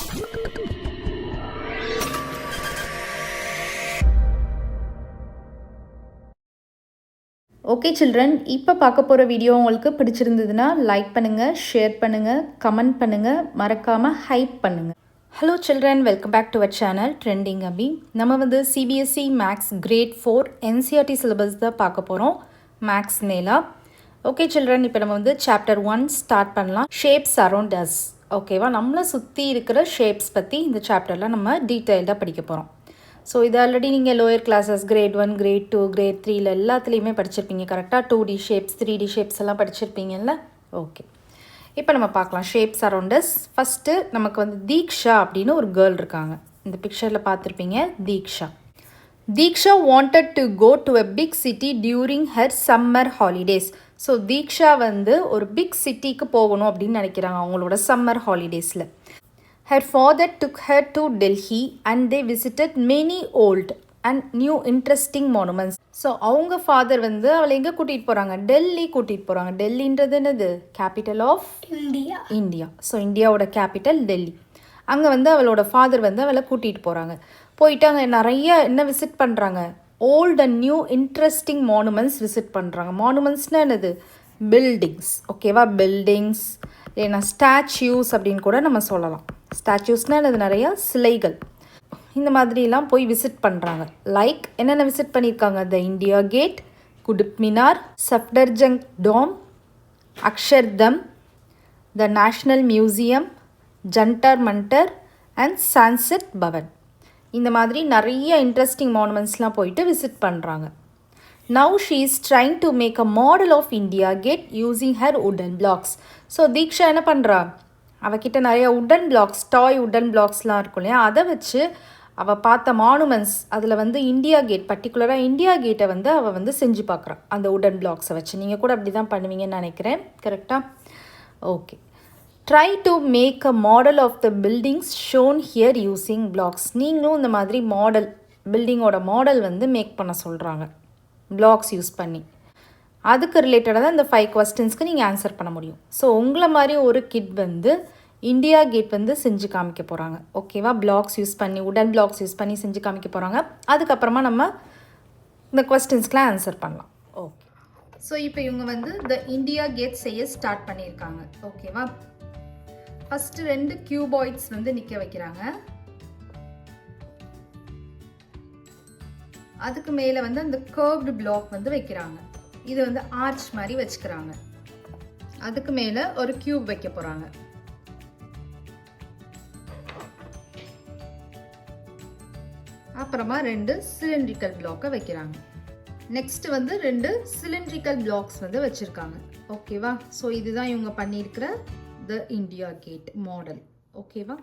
Okay children, இப்போ பார்க்க போகிற வீடியோ உங்களுக்கு பிடிச்சிருந்ததுன்னா லைக் பண்ணுங்கள், ஷேர் பண்ணுங்கள், கமெண்ட் பண்ணுங்கள், மறக்காமல் ஹைப் பண்ணுங்கள். Hello children, welcome back to our channel trending Abhi. நம்ம வந்து CBSE maths grade 4 NCERT syllabus தான் பார்க்க போகிறோம். மேக்ஸ் மேலா. ஓகே சில்ட்ரன், இப்போ நம்ம வந்து சாப்டர் 1 ஸ்டார்ட் பண்ணலாம். Shapes around us. ஓகேவா, நம்மளை சுற்றி இருக்கிற ஷேப்ஸ் பற்றி இந்த சாப்டரில் நம்ம டீட்டெயில்டாக படிக்க போகிறோம். ஸோ இது ஆல்ரெடி நீங்கள் lower classes grade 1, grade 2, grade 3 எல்லாத்துலேயுமே படிச்சிருப்பீங்க கரெக்டாக. 2D ஷேப்ஸ், 3D ஷேப்ஸ் எல்லாம் படிச்சிருப்பீங்கல்ல. ஓகே, இப்போ நம்ம பார்க்கலாம் ஷேப்ஸ் அரவுண்டஸ். ஃபஸ்ட்டு நமக்கு வந்து தீக்ஷா அப்படின்னு ஒரு கேர்ள் இருக்காங்க. இந்த பிக்சரில் பார்த்துருப்பீங்க, Diksha. Diksha wanted to go to a big city during her summer holidays. So Diksha வந்து ஒரு பிக் சிட்டிக்கு போகணும் அப்படின்னு நினைக்கிறாங்க அவங்களோட சம்மர் ஹாலிடேஸில். Her father took her to Delhi and they visited many old and new interesting monuments. So அவங்க ஃபாதர் வந்து அவளை எங்கே கூட்டிகிட்டு போகிறாங்க? டெல்லி கூட்டிகிட்டு போகிறாங்க. டெல்லின்றது என்னது? Capital of India. ஸோ இந்தியாவோட கேபிட்டல் டெல்லி. அங்கே வந்து அவளோட ஃபாதர் வந்து அவளை கூட்டிகிட்டு போகிறாங்க. போயிட்டு அங்கே நிறைய என்ன விசிட் பண்ணுறாங்க? Old and new interesting monuments visit பண்ணுறாங்க. மானுமெண்ட்ஸ்னால் என்னது? பில்டிங்ஸ். ஓகேவா, பில்டிங்ஸ் இல்லைன்னா ஸ்டாச்சுஸ் அப்படின்னு கூட நம்ம சொல்லலாம். ஸ்டாச்சுஸ்னால் அது நிறையா சிலைகள் இந்த மாதிரிலாம் போய் விசிட் பண்ணுறாங்க. லைக் என்னென்ன விசிட் பண்ணியிருக்காங்க? The India Gate, Qutub Minar, Safdarjung tomb, Akshardham, the national museum, Jantar Mantar and Sansad Bhavan. இந்த மாதிரி நிறைய இன்ட்ரெஸ்டிங் மானுமெண்ட்ஸ்லாம் போயிட்டு விசிட் பண்ணுறாங்க. Now she is trying to make a model of India Gate using her wooden blocks. So Diksha என்ன பண்ணுறா? அவகிட்ட நிறைய உடன் பிளாக்ஸ், டாய் உடன் பிளாக்ஸ்லாம் இருக்கும் இல்லையா, அதை வச்சு அவள் பார்த்த மானுமெண்ட்ஸ் அதில் வந்து இந்தியா கேட், பர்டிகுலராக இந்தியா கேட்டை வந்து அவள் வந்து செஞ்சு பார்க்குறான் அந்த உடன் பிளாக்ஸை வச்சு. நீங்கள் கூட அப்படி தான் பண்ணுவீங்கன்னு நினைக்கிறேன், கரெக்டாக? Okay. Try to make a model of the buildings shown here using blocks. நீங்களும் இந்த மாதிரி மாடல், பில்டிங்கோட மாடல் வந்து மேக் பண்ண சொல்கிறாங்க பிளாக்ஸ் யூஸ் பண்ணி. அதுக்கு ரிலேட்டடாக தான் இந்த 5 கொஸ்டின்ஸ்க்கு நீங்கள் ஆன்சர் பண்ண முடியும். ஸோ உங்களை மாதிரி ஒரு கிட் வந்து இந்தியா கேட் வந்து செஞ்சு காமிக்க போகிறாங்க. ஓகேவா, பிளாக்ஸ் யூஸ் பண்ணி, உடன் பிளாக்ஸ் யூஸ் பண்ணி செஞ்சு காமிக்க போகிறாங்க. அதுக்கப்புறமா நம்ம இந்த கொஸ்டின்ஸ்க்கெலாம் ஆன்சர் பண்ணலாம். ஓகே, ஸோ இப்போ இவங்க வந்து த இந்தியா கேட் செய்ய ஸ்டார்ட் பண்ணியிருக்காங்க. ஓகேவா, ஃபஸ்ட்டு 2 கியூபாய்ட்ஸ் வந்து நிற்க வைக்கிறாங்க. அதுக்கு மேலே வந்து அந்த கர்வ்டு பிளாக் வந்து வைக்கிறாங்க. இது வந்து ஆர்ச் மாதிரி வச்சுக்கிறாங்க. அதுக்கு மேலே ஒரு கியூப் வைக்க போகிறாங்க. அப்புறமா 2 சிலிண்ட்ரிக்கல் பிளாக்கை வைக்கிறாங்க. நெக்ஸ்ட் வந்து 2 சிலிண்ட்ரிக்கல் பிளாக்ஸ் வந்து வச்சுருக்காங்க. ஓகேவா, ஸோ இதுதான் இவங்க பண்ணியிருக்கிற த இந்தியா கேட் மாடல். ஓகேவா,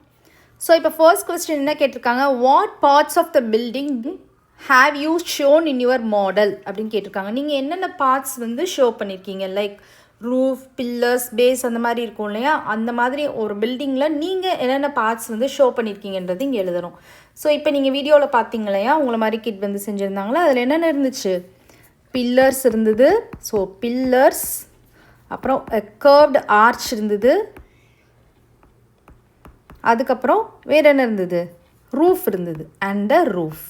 ஸோ இப்போ ஃபர்ஸ்ட் கொஸ்டின் என்ன கேட்டிருக்காங்க? What parts of the building have you shown in your model அப்படின்னு கேட்டிருக்காங்க. நீங்கள் என்னென்ன பார்ட்ஸ் வந்து ஷோ பண்ணியிருக்கீங்க? லைக் ரூஃப், பில்லர்ஸ், பேஸ் அந்த மாதிரி இருக்கும் இல்லையா, அந்த மாதிரி ஒரு பில்டிங்கில் நீங்கள் என்னென்ன பார்ட்ஸ் வந்து ஷோ பண்ணியிருக்கீங்கன்றது இங்கே எழுதணும். ஸோ இப்போ நீங்கள் வீடியோவில் பார்த்தீங்க இல்லையா, உங்களை மாதிரி கிட் வந்து செஞ்சுருந்தாங்களா, அதில் என்னென்ன இருந்துச்சு? பில்லர்ஸ் இருந்தது. ஸோ பில்லர்ஸ், அப்புறம் கர்வ்டு ஆர்ச் இருந்தது. அதுக்கப்புறம் வேறு என்ன இருந்தது? ரூஃப் இருந்தது. And a roof.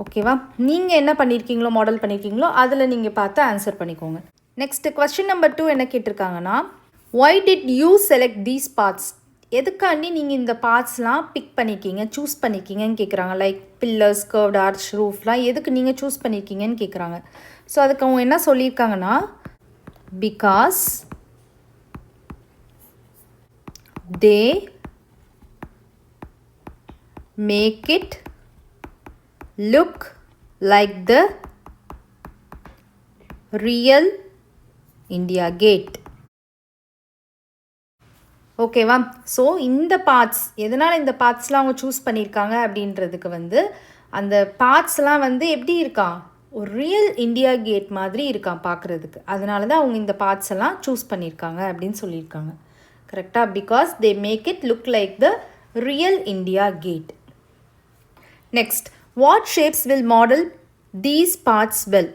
ஓகேவா, நீங்கள் என்ன பண்ணியிருக்கீங்களோ, மாடல் பண்ணியிருக்கீங்களோ அதில் நீங்கள் பார்த்து ஆன்சர் பண்ணிக்கோங்க. நெக்ஸ்ட் கொஸ்டின் நம்பர் 2 என்ன கேட்டிருக்காங்கன்னா, why did you select these parts? எதுக்காண்டி நீங்கள் இந்த பார்ட்ஸ்லாம் பிக் பண்ணியிருக்கீங்க, சூஸ் பண்ணியிருக்கீங்கன்னு கேட்குறாங்க. லைக் பில்லர்ஸ், கர்வ்ட் ஆர்ச், ரூஃப்லாம் எதுக்கு நீங்கள் சூஸ் பண்ணியிருக்கீங்கன்னு கேட்குறாங்க. ஸோ அதுக்கு அவங்க என்ன சொல்லியிருக்காங்கன்னா, because they make it look like the real India gate. ஓகேவா, ஸோ இந்த பார்ட்ஸ், எதனால் இந்த பார்ட்ஸ்லாம் அவங்க சூஸ் பண்ணியிருக்காங்க அப்படின்றதுக்கு வந்து அந்த பார்ட்ஸ்லாம் வந்து எப்படி இருக்கான்? ஒரு ரியல் இந்தியா கேட் மாதிரி இருக்கான் பார்க்குறதுக்கு. அதனால தான் அவங்க இந்த பார்ட்ஸ் எல்லாம் சூஸ் பண்ணியிருக்காங்க அப்படின்னு சொல்லியிருக்காங்க. கரெக்டாக, because they make it look like the real India gate. Next, what shapes will model these parts well?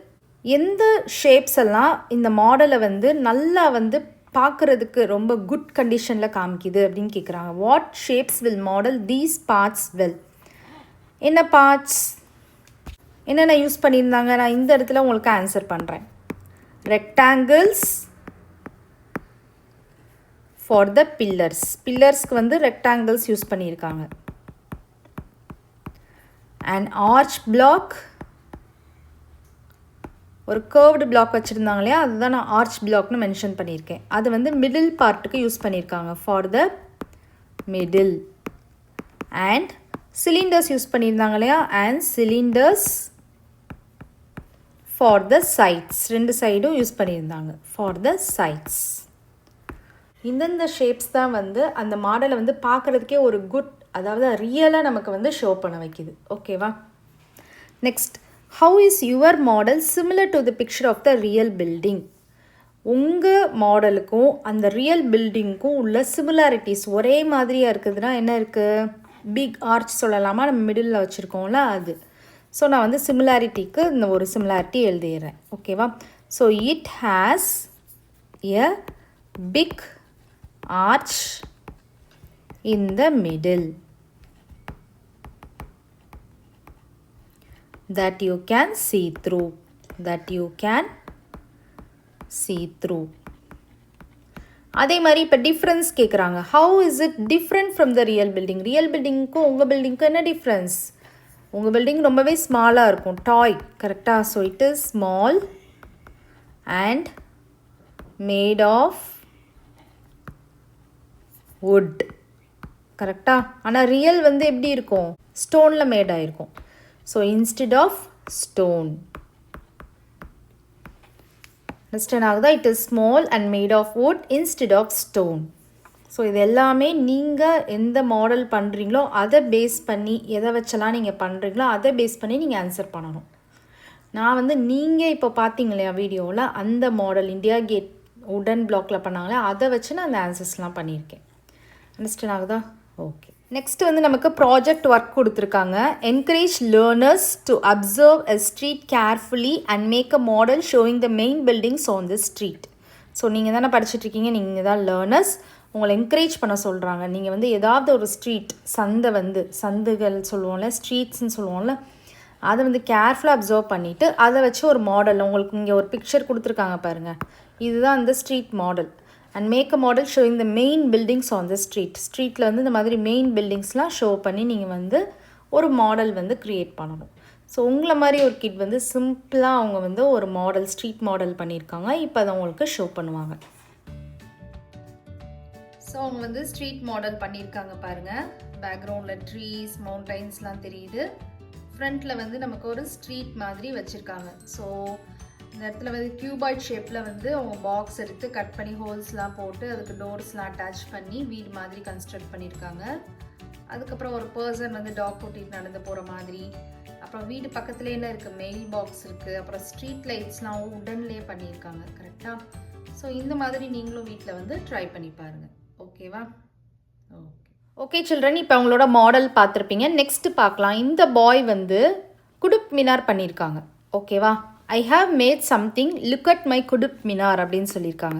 எந்த ஷேப்ஸ் எல்லாம் இந்த மாடலை வந்து நல்லா வந்து பார்க்குறதுக்கு ரொம்ப குட் கண்டிஷனில் காமிக்குது அப்படின்னு கேட்குறாங்க. What shapes will model these parts well? என்ன பார்ட்ஸ் என்னென்ன யூஸ் பண்ணியிருந்தாங்க? நான் இந்த இடத்துல உங்களுக்கு ஆன்சர் பண்ணுறேன். Rectangles for the pillars. பில்லர்ஸ்க்கு வந்து ரெக்டாங்கிள்ஸ் யூஸ் பண்ணியிருக்காங்க. அண்ட் ஆர்ச் பிளாக், ஒரு கர்வ்டு பிளாக் வச்சுருந்தாங்க இல்லையா, அதுதான் நான் ஆர்ச் பிளாக்னு மென்ஷன் பண்ணியிருக்கேன். அது வந்து மிடில் பார்ட்டுக்கு யூஸ் பண்ணியிருக்காங்க, for the middle. And cylinders use பண்ணியிருந்தாங்க இல்லையா, and cylinders for the sides. 2 சைடும் யூஸ் பண்ணியிருந்தாங்க, ஃபார் த சைட்ஸ். இந்தந்த ஷேப்ஸ் தான் வந்து அந்த மாடலை வந்து பார்க்குறதுக்கே ஒரு குட், அதாவது ரியலாக நமக்கு வந்து ஷோ பண்ண வைக்குது. ஓகேவா? Next, how is your model similar to the picture of the real building? உங்கள் மாடலுக்கும் அந்த ரியல் பில்டிங்க்கும் உள்ள சிமிலாரிட்டிஸ் ஒரே மாதிரியாக இருக்குதுன்னா என்ன இருக்குது? பிக் ஆர்ச் சொல்லலாமா, நம்ம மிடில் வச்சுருக்கோம்ல அது. ஸோ நான் வந்து சிமிலாரிட்டிக்கு இந்த ஒரு சிமிலாரிட்டி எழுதிடுறேன். ஓகேவா? So it has a big arch in the middle that you can see through. அதே மாதிரி இப்போ டிஃப்ரென்ஸ் கேட்குறாங்க. How is it different from the real building? Real பில்டிங்க்கும் உங்கள் பில்டிங்க்கும் என்ன டிஃப்ரென்ஸ்? உங்கள் பில்டிங் ரொம்பவே ஸ்மாலாக இருக்கும், டாய். கரெக்டாக? So it is small and made of wood. கரெக்டா? ஆனால் ரியல் வந்து எப்படி இருக்கும்? ஸ்டோனில் மேட் ஆகிருக்கும். So instead of stone. Understand ஆகுதா? It is small and made of wood instead of stone. So இது எல்லாமே நீங்கள் எந்த மாடல் பண்ணுறீங்களோ அதை பேஸ் பண்ணி, எதை வச்செல்லாம் நீங்கள் பண்ணுறீங்களோ அதை பேஸ் பண்ணி நீங்கள் ஆன்சர் பண்ணணும். நான் வந்து நீங்கள் இப்போ பார்த்தீங்க இல்லையா வீடியோவில், அந்த மாடல் இந்தியா கேட் உடன் பிளாக்கில் பண்ணாங்களே, அதை வச்சு நான் அந்த ஆன்சர்ஸ்லாம் பண்ணியிருக்கேன். அண்டர்ஸ்டாண்ட் ஆகுதா? ஓகே. நெக்ஸ்ட் வந்து நமக்கு ப்ராஜெக்ட் ஒர்க் கொடுத்துருக்காங்க. Encourage learners to observe a street carefully and make a model showing the main buildings on the street. So நீங்கள் தானே படிச்சுட்ருக்கீங்க, நீங்கள் தான் லேர்னர்ஸ். உங்களை என்கரேஜ் பண்ண சொல்கிறாங்க. நீங்கள் வந்து ஏதாவது ஒரு ஸ்ட்ரீட், சந்தை வந்து சந்துகள் சொல்லுவோம்ல, ஸ்ட்ரீட்ஸ்ன்னு சொல்லுவோம்ல, அதை வந்து கேர்ஃபுல்லாக அப்சர்வ் பண்ணிவிட்டு அதை வச்சு ஒரு மாடல், உங்களுக்கு இங்கே ஒரு பிக்சர் கொடுத்துருக்காங்க பாருங்கள், இதுதான் அந்த street model. And make a model showing the main buildings on the street. ஸ்ட்ரீட்டில் வந்து இந்த மாதிரி மெயின் பில்டிங்ஸ்லாம் ஷோ பண்ணி நீங்கள் வந்து ஒரு மாடல் வந்து க்ரியேட் பண்ணணும். ஸோ உங்களை மாதிரி ஒரு கிட் வந்து சிம்பிளாக அவங்க வந்து ஒரு மாடல், ஸ்ட்ரீட் மாடல் பண்ணியிருக்காங்க. இப்போ அதை உங்களுக்கு ஷோ பண்ணுவாங்க. ஸோ அவங்க வந்து ஸ்ட்ரீட் மாடல் பண்ணியிருக்காங்க பாருங்கள். பேக்ரவுண்டில் ட்ரீஸ், மவுண்டைன்ஸ்லாம் தெரியுது. ஃப்ரண்ட்டில் வந்து நமக்கு ஒரு ஸ்ட்ரீட் மாதிரி வச்சுருக்காங்க. ஸோ இந்த இடத்துல வந்து கியூபாய்ட் ஷேப்பில் வந்து அவங்க பாக்ஸ் எடுத்து கட் பண்ணி ஹோல்ஸ்லாம் போட்டு அதுக்கு டோர்ஸ்லாம் அட்டாச் பண்ணி வீடு மாதிரி கன்ஸ்ட்ரக்ட் பண்ணியிருக்காங்க. அதுக்கப்புறம் ஒரு பர்சன் வந்து டாக் கூட்டிகிட்டு நடந்து போகிற மாதிரி. அப்புறம் வீடு பக்கத்துலேயே என்ன இருக்குது, மெயில் பாக்ஸ் இருக்குது. அப்புறம் ஸ்ட்ரீட் லைட்ஸ்லாம் உடன்லேயே பண்ணியிருக்காங்க. கரெக்டாக? ஸோ இந்த மாதிரி நீங்களும் வீட்டில் வந்து ட்ரை பண்ணி பாருங்கள். ஓகேவா? ஓகே சில்ட்ரன், இப்போ அவங்களோட மாடல் பார்த்துருப்பீங்க. நெக்ஸ்ட்டு பார்க்கலாம். இந்த பாய் வந்து குடுப் மினார் பண்ணியிருக்காங்க. ஓகேவா? I have made something, look at my Qutub Minar அப்படின்னு சொல்லியிருக்காங்க.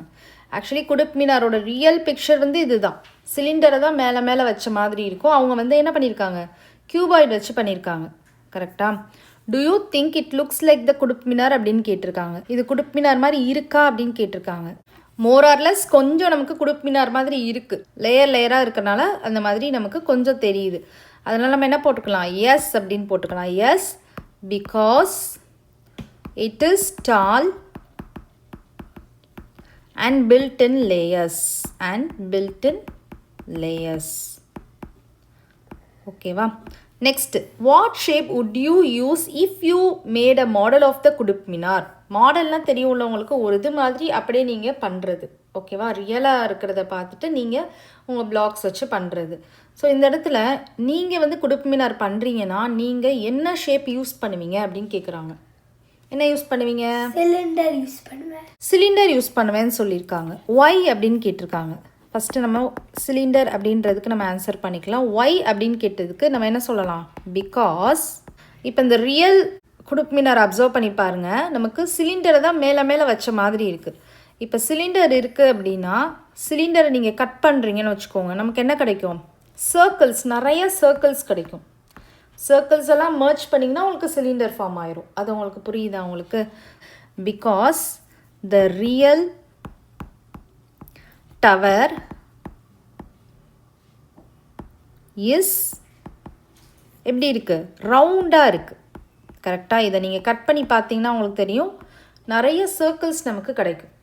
ஆக்சுவலி குடுப் மினாரோட ரியல் பிக்சர் வந்து இதுதான். சிலிண்டரை தான் மேலே மேலே வச்ச மாதிரி இருக்கும். அவங்க வந்து என்ன பண்ணியிருக்காங்க, கியூபாய்டு வச்சு பண்ணியிருக்காங்க. கரெக்டாக? Do you think it looks like the Qutub Minar அப்படின்னு கேட்டிருக்காங்க. இது குடுப் மினார் மாதிரி இருக்கா அப்படின்னு கேட்டிருக்காங்க. மோரார்லெஸ் கொஞ்சம் நமக்கு குடுப் மினார் மாதிரி இருக்குது. லேயராக இருக்கனால அந்த மாதிரி நமக்கு கொஞ்சம் தெரியுது. அதனால் நம்ம என்ன போட்டுக்கலாம், எஸ் அப்படின்னு போட்டுக்கலாம். Yes, because it is tall and built in layers. ஓகேவா? Next, what shape would you use if you made a model of the குடுப் மினார்? மாடல்லாம் தெரியும் உள்ளவங்களுக்கு ஒரு இது மாதிரி அப்படியே நீங்கள் பண்ணுறது. ஓகேவா? ரியலாக இருக்கிறத பார்த்துட்டு நீங்கள் உங்கள் பிளாக்ஸ் வச்சு பண்ணுறது. ஸோ இந்த இடத்துல நீங்கள் வந்து குடுப் மினார் பண்ணுறீங்கன்னா நீங்கள் என்ன ஷேப் யூஸ் பண்ணுவீங்க அப்படின்னு கேட்குறாங்க. என்ன யூஸ் பண்ணுவீங்க? சிலிண்டர் யூஸ் பண்ணுவேன்னு சொல்லியிருக்காங்க. ஒய் அப்படின்னு கேட்டிருக்காங்க. ஃபஸ்ட்டு நம்ம சிலிண்டர் அப்படின்றதுக்கு நம்ம ஆன்சர் பண்ணிக்கலாம். ஒய் அப்படின்னு கேட்டதுக்கு நம்ம என்ன சொல்லலாம், பிகாஸ். இப்போ இந்த ரியல் குடுப் மினார் அப்சர்வ் பண்ணி பாருங்கள், நமக்கு சிலிண்டரை தான் மேலே மேலே வச்ச மாதிரி இருக்குது. இப்போ சிலிண்டர் இருக்குது அப்படின்னா சிலிண்டரை நீங்கள் கட் பண்ணுறீங்கன்னு வச்சுக்கோங்க, நமக்கு என்ன கிடைக்கும்? சர்க்கிள்ஸ், நிறைய சர்க்கிள்ஸ் கிடைக்கும். சர்க்கிள்ஸ் எல்லாம் மர்ச் பண்ணிங்கன்னா உங்களுக்கு சிலிண்டர் ஃபார்ம் ஆயிரும். அது உங்களுக்கு புரியுதா உங்களுக்கு? Because the real tower is எப்படி இருக்குது? ரவுண்டாக இருக்குது. கரெக்டாக? இதை நீங்கள் கட் பண்ணி பார்த்தீங்கன்னா உங்களுக்கு தெரியும், நிறைய சர்க்கிள்ஸ் நமக்கு கிடைக்கும்.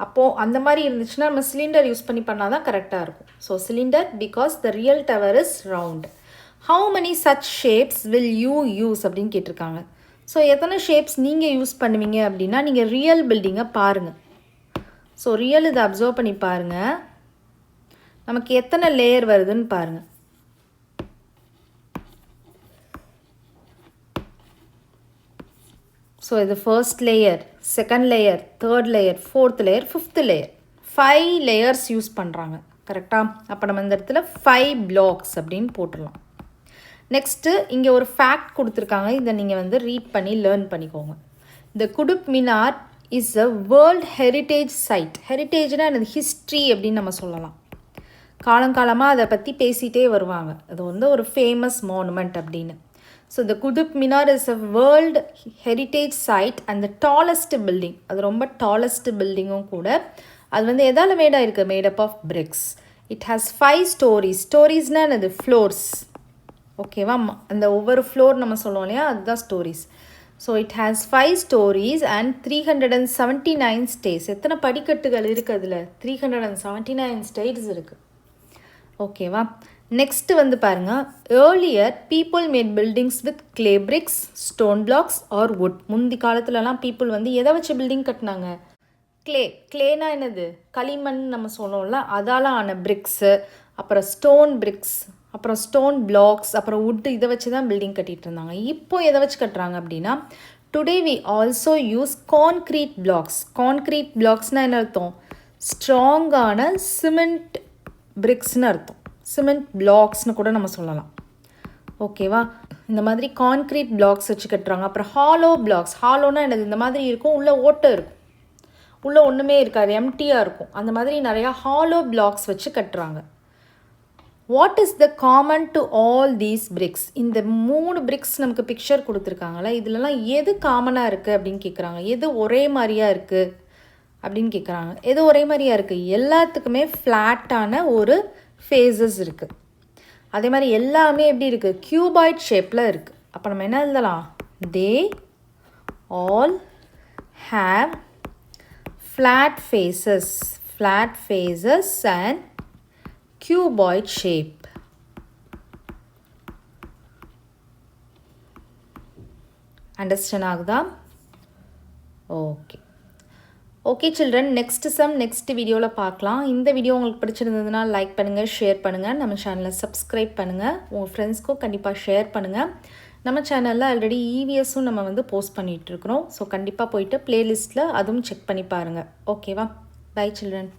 அப்போது அந்த மாதிரி இருந்துச்சுன்னா நம்ம சிலிண்டர் யூஸ் பண்ணி பண்ணால் தான் கரெக்டாக இருக்கும். So cylinder because the real tower is round. How many such shapes will you use அப்படின்னு கேட்டிருக்காங்க. ஸோ எத்தனை ஷேப்ஸ் நீங்கள் யூஸ் பண்ணுவீங்க அப்படின்னா நீங்கள் ரியல் பில்டிங்கை பாருங்கள். ஸோ ரியல் இதை அப்சர்வ் பண்ணி பாருங்கள், நமக்கு எத்தனை லேயர் வருதுன்னு பாருங்கள். ஸோ இது first layer, second layer, third layer, fourth layer, fifth layer, 5 layers use பண்ணுறாங்க. கரெக்டாக? அப்போ நம்ம இந்த இடத்துல 5 பிளாக்ஸ் அப்படின்னு போட்டுடலாம். நெக்ஸ்ட்டு இங்கே ஒரு ஃபேக்ட் கொடுத்துருக்காங்க, இதை நீங்கள் வந்து ரீட் பண்ணி லேர்ன் பண்ணிக்கோங்க. The Qutub Minar is a world heritage site. ஹெரிட்டேஜ்னால் எனது ஹிஸ்ட்ரி அப்படின்னு நம்ம சொல்லலாம். காலங்காலமாக அதை பற்றி பேசிகிட்டே வருவாங்க. அது வந்து ஒரு ஃபேமஸ் மானுமெண்ட் அப்படின்னு. So the Qutub Minar is a world heritage site and the tallest building. அது ரொம்ப டாலஸ்ட் பில்டிங்கும் கூட. அது வந்து எதால் மேடாக இருக்குது? Made of bricks. It has 5 stories. ஸ்டோரிஸ்னால் அது ஃப்ளோர்ஸ். ஓகேவா? அந்த ஒவ்வொரு ஃப்ளோர் நம்ம சொல்லுவோம் இல்லையா, அதுதான் stories. So it has 5 stories and 379 stairs. எத்தனை படிக்கட்டுகள் இருக்குது அதில்? 379 ஸ்டேர்ஸ் இருக்குது. ஓகேவா? நெக்ஸ்ட்டு வந்து பாருங்கள், earlier people made buildings with clay bricks, stone blocks or wood. முந்தி காலத்துலலாம் பீப்புள் வந்து எதை வச்சு பில்டிங் கட்டினாங்க? கிளேனா என்னது? களிமண் நம்ம சொன்னோம்ல, அதால் ஆன பிரிக்ஸு, அப்புறம் ஸ்டோன் பிரிக்ஸ், அப்புறம் ஸ்டோன் பிளாக்ஸ், அப்புறம் வுட்டு, இதை வச்சு தான் பில்டிங் கட்டிகிட்டு இருந்தாங்க. இப்போ எதை வச்சு கட்டுறாங்க அப்படின்னா today we also use concrete blocks. Concrete பிளாக்ஸ்னால் என்ன அர்த்தம்? ஸ்ட்ராங்கான சிமெண்ட் பிரிக்ஸ்னு அர்த்தம். சிமெண்ட் பிளாக்ஸ்னு கூட நம்ம சொல்லலாம். ஓகேவா? இந்த மாதிரி கான்க்ரீட் பிளாக்ஸ் வச்சு கட்டுறாங்க. அப்புறம் ஹாலோ பிளாக்ஸ். ஹாலோனா என்னது? இந்த மாதிரி இருக்கும், உள்ளே ஓட்டை இருக்கும், உள்ளே ஒன்றுமே இருக்காது, எம்டியாக இருக்கும். அந்த மாதிரி நிறையா ஹாலோ பிளாக்ஸ் வச்சு கட்டுறாங்க. What is the common to all these BRICS? இந்த 3 பிரிக்ஸ் நமக்கு பிக்சர் கொடுத்துருக்காங்களா, இதுலலாம் எது காமனாக இருக்குது அப்படின்னு கேட்குறாங்க. எது ஒரே மாதிரியாக இருக்குது அப்படின்னு கேட்குறாங்க. எது ஒரே மாதிரியாக இருக்குது? எல்லாத்துக்குமே ஃப்ளாட்டான ஒரு ஃபேஸஸ் இருக்குது. அதே மாதிரி எல்லாமே எப்படி இருக்குது? கியூபாய்ட் ஷேப்பில் இருக்குது. அப்போ நம்ம என்ன எழுதலாம்? They all have flat faces. Flat faces and cuboid shape. Understand ஆகுதா? Okay okay children, next some next வீடியோவில் பார்க்கலாம். இந்த வீடியோ உங்களுக்கு பிடிச்சிருந்ததுன்னா லைக் பண்ணுங்கள், ஷேர் பண்ணுங்கள், நம்ம சேனலை சப்ஸ்கிரைப் பண்ணுங்கள், உங்கள் ஃப்ரெண்ட்ஸ்க்கும் கண்டிப்பாக ஷேர் பண்ணுங்கள். நம்ம சேனலில் ஆல்ரெடி இவிஎஸும் நம்ம வந்து போஸ்ட் பண்ணிகிட்ருக்குறோம். ஸோ கண்டிப்பாக போயிட்டு ப்ளேலிஸ்ட்டில் அதுவும் செக் பண்ணி பாருங்கள். ஓகேவா? Bye children.